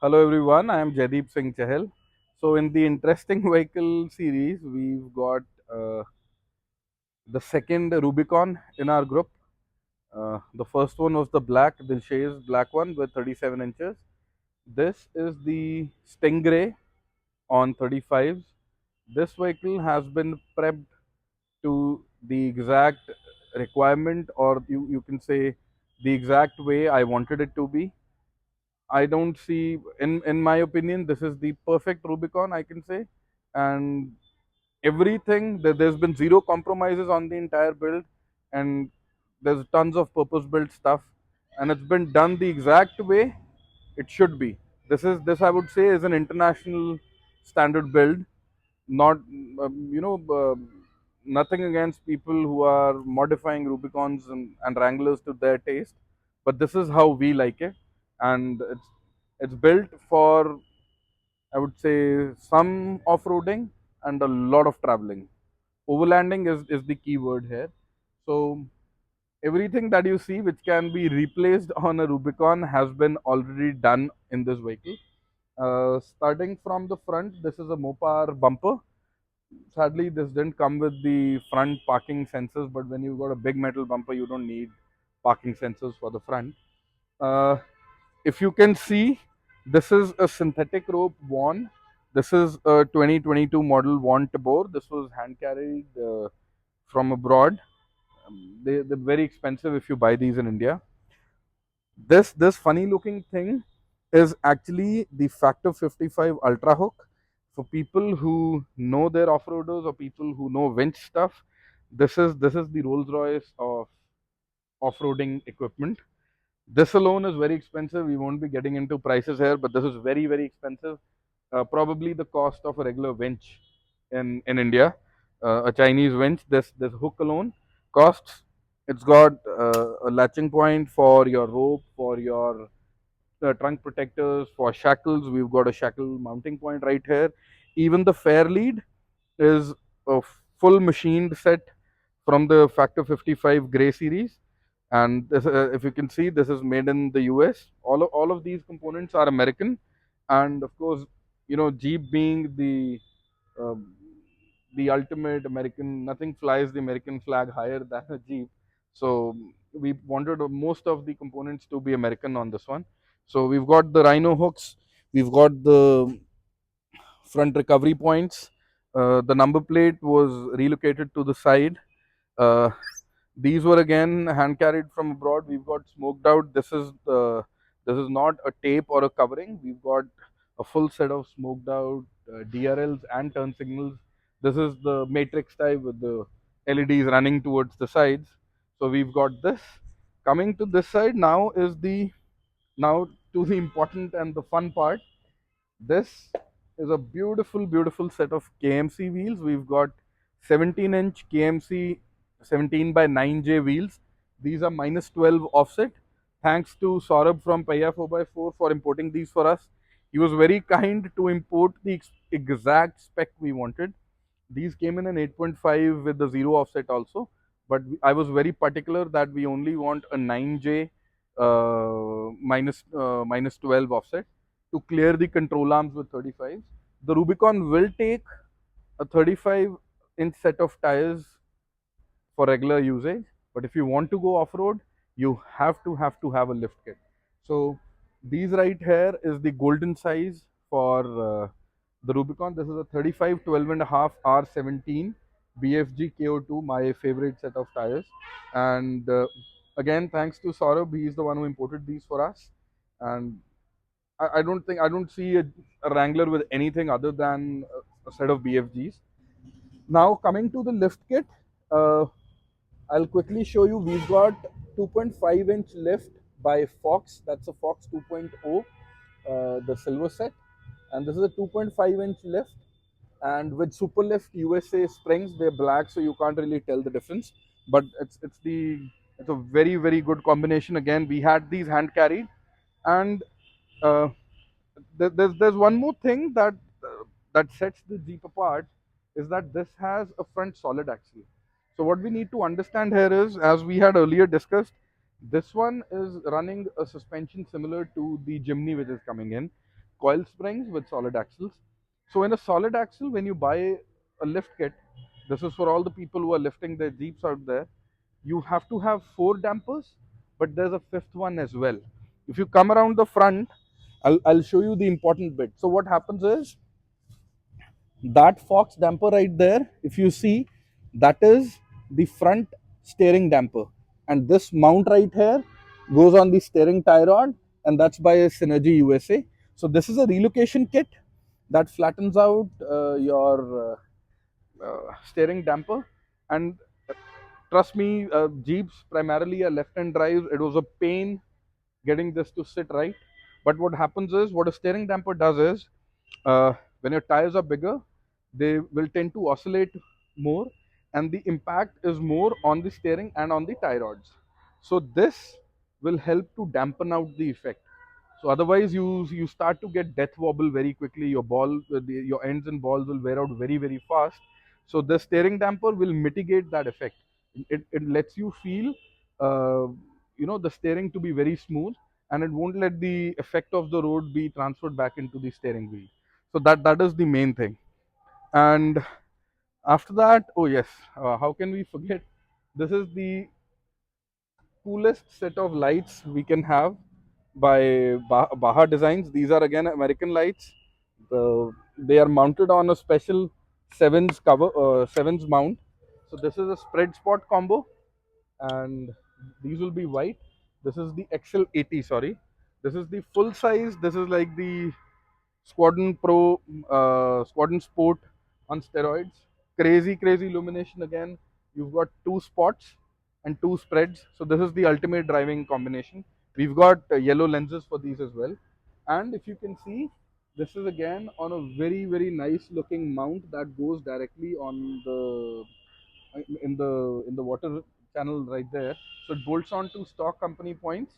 Hello everyone, I am Jaideep Singh Chahal. So in the interesting vehicle series, we've got the second Rubicon in our group. The first one was the black, the Shays black one with 37 inches. This is the Stingray on 35s. This vehicle has been prepped to the exact requirement, or you can say the exact way I wanted it to be. I don't see, in my opinion, this is the perfect Rubicon, I can say. And everything, there's been zero compromises on the entire build, and there's tons of purpose built stuff, and it's been done the exact way it should be. This I would say is an international standard build, not nothing against people who are modifying Rubicons and Wranglers to their taste, but this is how we like it, and it's built for, I would say, some off-roading and a lot of traveling. Overlanding is the key word here. So everything that you see which can be replaced on a Rubicon has been already done in this vehicle. Starting from the front, this is a Mopar bumper. Sadly, this didn't come with the front parking sensors, but when you've got a big metal bumper, you don't need parking sensors for the front. Uh, if you can see, this is a synthetic rope worn. This is a 2022 model worn Tabor. This was hand carried from abroad. They're very expensive if you buy these in India. This funny looking thing is actually the Factor 55 Ultrahook. For people who know their off-roaders or people who know winch stuff, this is the Rolls Royce of off-roading equipment. This alone is very expensive. We won't be getting into prices here, but this is very, very expensive. Probably the cost of a regular winch in India. A Chinese winch, this hook alone costs. It's got a latching point for your rope, for your trunk protectors, for shackles. We've got a shackle mounting point right here. Even the Fairlead is a full machined set from the Factor 55 Grey series, and this, if you can see, this is made in the US. All of these components are American, and of course, Jeep being um, the ultimate American, nothing flies the American flag higher than a Jeep. So we wanted most of the components to be American on this one. So we've got the Rhino hooks, we've got the front recovery points. The number plate was relocated to the side. Uh, these were again hand carried from abroad. We've got smoked out. This is not a tape or a covering. We've got a full set of smoked out DRLs and turn signals. This is the matrix type with the LEDs running towards the sides. So we've got this. Coming to this side now is the now to the important and the fun part. This is a beautiful, beautiful set of KMC wheels. We've got 17-inch KMC 17 by 9J wheels. These are minus 12 offset. Thanks to Saurabh from Paya 4x4 for importing these for us. He was very kind to import the exact spec we wanted. These came in an 8.5 with the zero offset also, but I was very particular that we only want a 9J minus 12 offset to clear the control arms with 35s. The Rubicon will take a 35-inch set of tires for regular usage, but if you want to go off-road, you have a lift kit. So these right here is the golden size for the Rubicon. This is a 35 12.5 R17 BFG KO2, my favorite set of tires. And again, thanks to Saurabh, he is the one who imported these for us. And I don't see a Wrangler with anything other than a set of BFGs. Now coming to the lift kit, uh, I'll quickly show you. We've got 2.5-inch lift by Fox. That's a Fox 2.0, the silver set, and this is a 2.5-inch lift. And with Superlift USA springs, they're black, so you can't really tell the difference. But it's a very, very good combination. Again, we had these hand carried, and uh, there's one more thing that sets the Jeep apart, is that this has a front solid axle. So what we need to understand here is, as we had earlier discussed, this one is running a suspension similar to the Jimny which is coming in, coil springs with solid axles. So in a solid axle, when you buy a lift kit, this is for all the people who are lifting their Jeeps out there, you have to have 4 dampers, but there's a 5th one as well. If you come around the front, I'll show you the important bit. So what happens is, that Fox damper right there, if you see, that is the front steering damper, and this mount right here goes on the steering tie rod, and that's by Synergy USA. So this is a relocation kit that flattens out your steering damper. And trust me, Jeeps primarily are left-hand drive. It was a pain getting this to sit right. But what happens is, what a steering damper does is, when your tires are bigger, they will tend to oscillate more, and the impact is more on the steering and on the tie rods. So this will help to dampen out the effect. So otherwise, you start to get death wobble very quickly. Your your ends and balls will wear out very fast. So the steering damper will mitigate that effect. It lets you feel, uh, the steering to be very smooth, and it won't let the effect of the road be transferred back into the steering wheel. So that is the main thing. And after that, oh yes, how can we forget? This is the coolest set of lights we can have by Baha Designs. These are again American lights. They are mounted on a special sevens mount. So this is a spread spot combo, and these will be white. This is the XL80. Sorry, this is the full size. This is like the Squadron Pro, Squadron Sport on steroids. Crazy illumination again. You've got 2 spots and 2 spreads. So this is the ultimate driving combination. We've got yellow lenses for these as well. And if you can see, this is again on a very nice looking mount that goes directly on the in the water channel right there. So it bolts on to stock company points,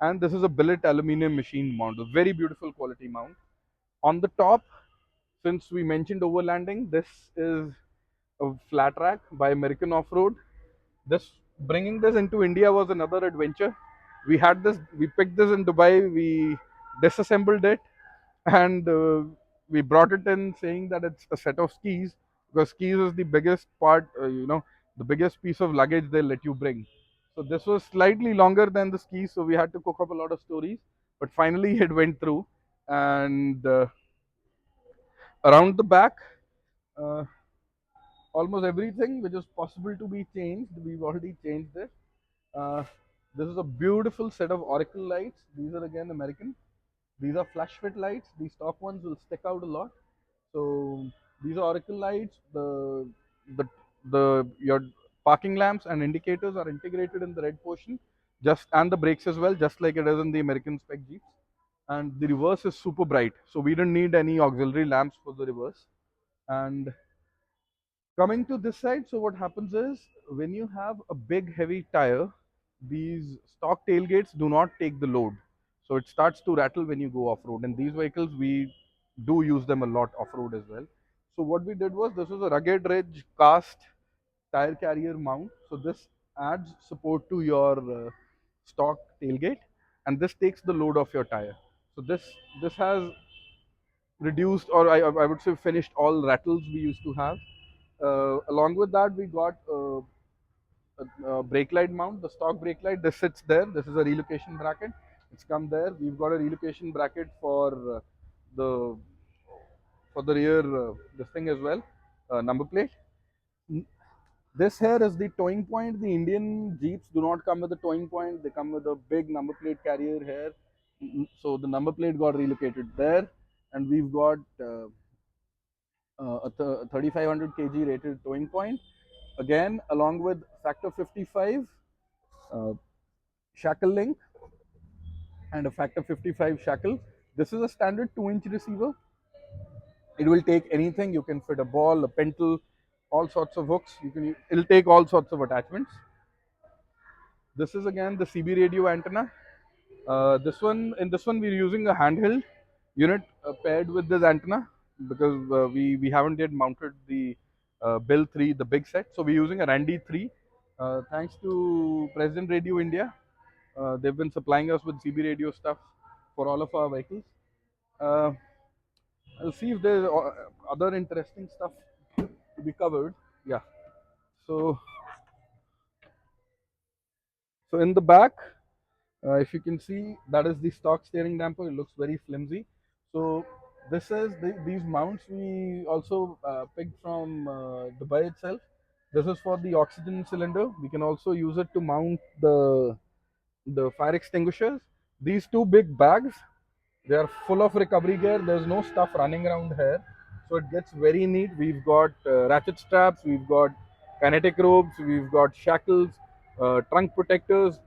and this is a billet aluminium machine mount, a very beautiful quality mount. On the top, since we mentioned overlanding, this is a flat rack by American Off-Road. This Bringing this into India was another adventure. We picked this in Dubai, we disassembled it, and we brought it in saying that it's a set of skis, because skis is the biggest part, the biggest piece of luggage they'll let you bring. So this was slightly longer than the skis, so we had to cook up a lot of stories, but finally it went through. And around the back, uh, almost everything which is possible to be changed, we've already changed it. Uh, this is a beautiful set of Oracle lights. These are again American. These are flash fit lights. The stock ones will stick out a lot. So these are Oracle lights. The your parking lamps and indicators are integrated in the red portion, and the brakes as well, just like it is in the American spec Jeeps. And the reverse is super bright, so we didn't need any auxiliary lamps for the reverse. And coming to this side, so what happens is, when you have a big heavy tire, these stock tailgates do not take the load. So it starts to rattle when you go off-road. And these vehicles, we do use them a lot off-road as well. So what we did was, this was a rugged ridge cast tire carrier mount. So this adds support to your stock tailgate, and this takes the load off your tire. So this has reduced, or I would say finished, all rattles we used to have. Along with that, we got a brake light mount, the stock brake light. This sits there. This is a relocation bracket. It's come there. We've got a relocation bracket the the rear this thing as well, number plate. This here is the towing point. The Indian Jeeps do not come with a towing point. They come with a big number plate carrier here. So the number plate got relocated there, and we've got a 3500 kg rated towing point. Again, along with factor 55 uh, shackle link and a factor 55 shackle. This is a standard 2-inch receiver. It will take anything. You can fit a ball, a pentel, all sorts of hooks. It'll take all sorts of attachments. This is again the CB radio antenna. In this one we're using a handheld unit paired with this antenna, because we haven't yet mounted the Bill 3, the big set. So we're using a Randy 3. Thanks to President Radio India, they've been supplying us with CB radio stuff for all of our vehicles. I'll see if there's other interesting stuff to be covered. Yeah. So, so in the back, if you can see, that is the stock steering damper. It looks very flimsy. So this is these mounts we also picked from Dubai itself. This is for the oxygen cylinder. We can also use it to mount the fire extinguishers. These two big bags, they are full of recovery gear. There's no stuff running around here, so it gets very neat. We've got ratchet straps, we've got kinetic ropes, we've got shackles, trunk protectors,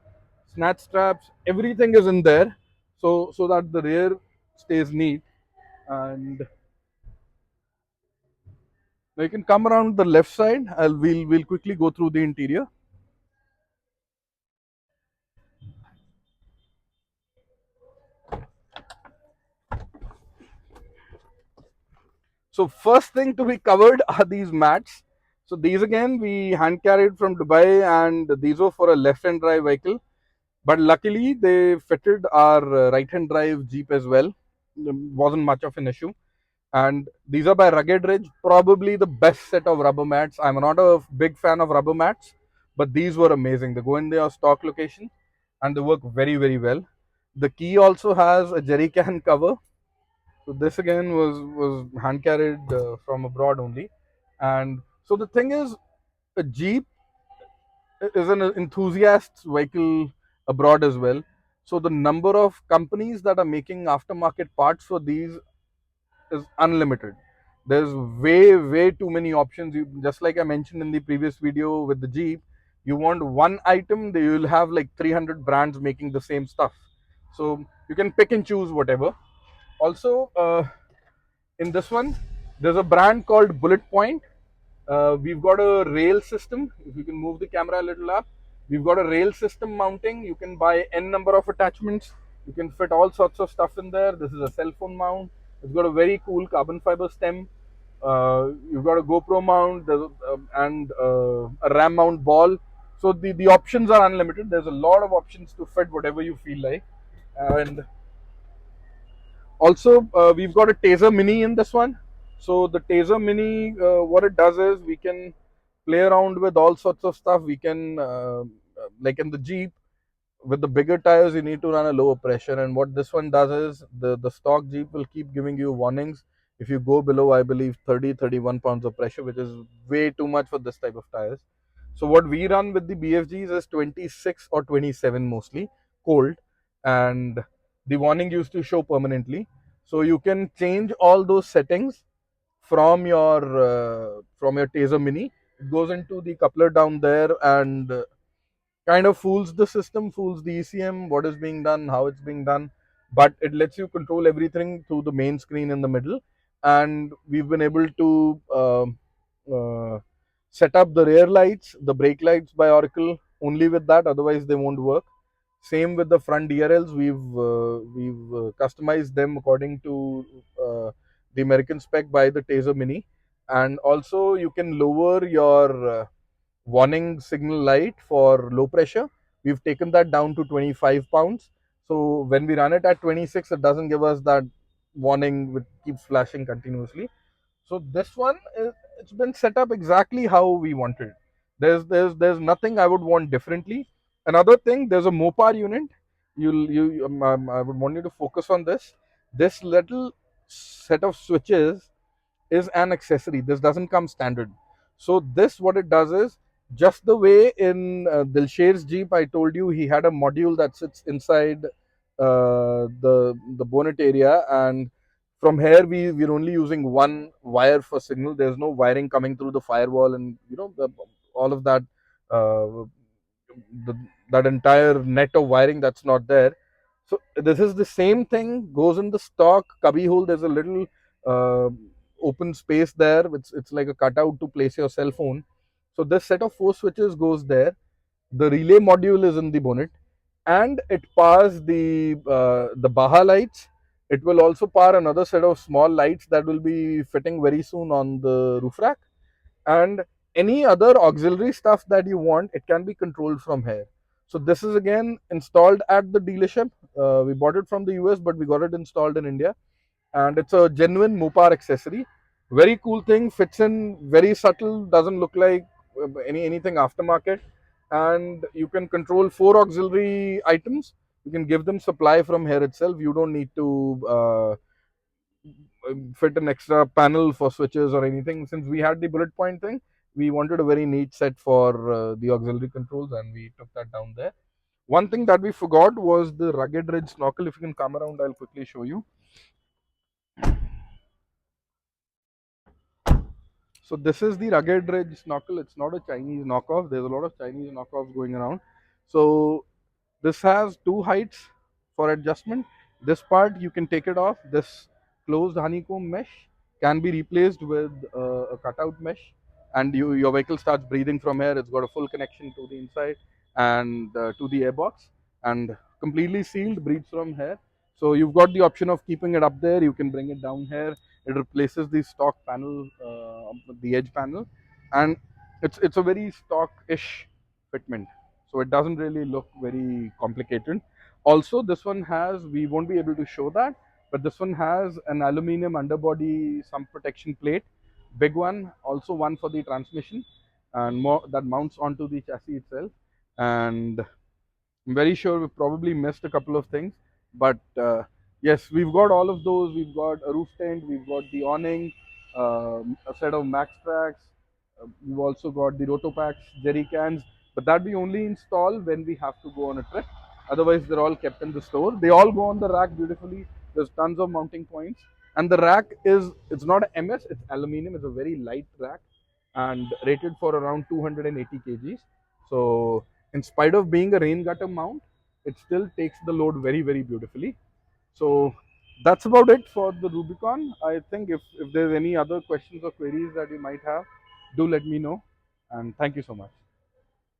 snatch straps. Everything is in there, so that the rear stays neat. And now you can come around the left side. We'll quickly go through the interior. So first thing to be covered are these mats. So these again we hand carried from Dubai, and these were for a left-hand drive vehicle. But luckily they fitted our right-hand drive Jeep as well. Wasn't much of an issue. And these are by Rugged Ridge, probably the best set of rubber mats. I'm not a big fan of rubber mats, but these were amazing. They go in their stock location and they work very, very well. The key also has a jerry can cover. So this again was hand carried from abroad only. And so the thing is, a Jeep is an enthusiast vehicle abroad as well. So the number of companies that are making aftermarket parts for these is unlimited. There's way too many options. Just like I mentioned in the previous video with the Jeep, you want one item, they will have like 300 brands making the same stuff. So you can pick and choose whatever. Also, in this one, there's a brand called Bullet Point. We've got a rail system. If you can move the camera a little up, we've got a rail system mounting. You can buy n number of attachments. You can fit all sorts of stuff in there. This is a cell phone mount. It's got a very cool carbon fiber stem. You've got a GoPro mount and a RAM mount ball. So the options are unlimited. There's a lot of options to fit whatever you feel like. And also, we've got a Taser Mini in this one. So the Taser Mini, what it does is we can play around with all sorts of stuff. We can, like in the Jeep, with the bigger tires, you need to run a lower pressure. And what this one does is the stock Jeep will keep giving you warnings if you go below, I believe, 31 pounds of pressure, which is way too much for this type of tires. So what we run with the BFGs is 26 or 27 mostly, cold, and the warning used to show permanently. So you can change all those settings from your Taser Mini. It goes into the coupler down there and kind of fools the system, fools the ECM, what is being done, how it's being done, but it lets you control everything through the main screen in the middle. And we've been able to uh, set up the rear lights, the brake lights by Oracle only with that, otherwise they won't work. Same with the front DRLs, we've customized them according to the American spec by the Taser Mini. And also you can lower your warning signal light for low pressure. We've taken that down to 25 pounds. So when we run it at 26, it doesn't give us that warning which keeps flashing continuously. So this one, it's been set up exactly how we wanted. There's nothing I would want differently. Another thing, there's a Mopar unit. I would want you to focus on this. This little set of switches is an accessory. This doesn't come standard. So this, what it does is, just the way in Dilsher's Jeep, I told you he had a module that sits inside the bonnet area, and from here we're only using one wire for signal. There's no wiring coming through the firewall, and all of that. Uh, the, that entire net of wiring, that's not there. So this is the same thing, goes in the stock cubby hole. There's a little uh, open space there. It's like a cutout to place your cell phone. So this set of four switches goes there. The relay module is in the bonnet, and it powers the Baha lights. It will also power another set of small lights that will be fitting very soon on the roof rack. And any other auxiliary stuff that you want, it can be controlled from here. So this is again installed at the dealership. We bought it from the US, but we got it installed in India. and it's a genuine Mopar accessory. Very cool thing, fits in very subtle, doesn't look like anything aftermarket, and you can control 4 auxiliary items. You can give them supply from here itself. You don't need to fit an extra panel for switches or anything. Since we had the bullet point thing, we wanted a very neat set for the auxiliary controls, and we took that down there. One thing that we forgot was the rugged ridge snorkel. If you can come around, I'll quickly show you. So this is the rugged ridge snorkel. It's not a Chinese knockoff. There's a lot of Chinese knockoffs going around. So this has 2 heights for adjustment. This part you can take it off. This closed honeycomb mesh can be replaced with a cutout mesh, and your vehicle starts breathing from here. It's got a full connection to the inside and to the airbox, and completely sealed, breathes from here. So you've got the option of keeping it up there. You can bring it down here. It replaces the stock panel, the edge panel, and it's a very stock-ish fitment. So it doesn't really look very complicated. Also, this one has, we won't be able to show that, but this one has an aluminium underbody sump protection plate, big one, also one for the transmission, and more that mounts onto the chassis itself. And I'm very sure we've probably missed a couple of things, but yes, we've got all of those. We've got a roof tent, we've got the awning, a set of max tracks. We've also got the roto packs, jerry cans, but that we only install when we have to go on a trip. Otherwise, they're all kept in the store. They all go on the rack beautifully. There's tons of mounting points, and the rack is, it's not MS, it's aluminium. It's a very light rack and rated for around 280 kgs. So in spite of being a rain gutter mount, it still takes the load very, very beautifully. So that's about it for the Rubicon. I think if there's any other questions or queries that you might have, do let me know. And thank you so much.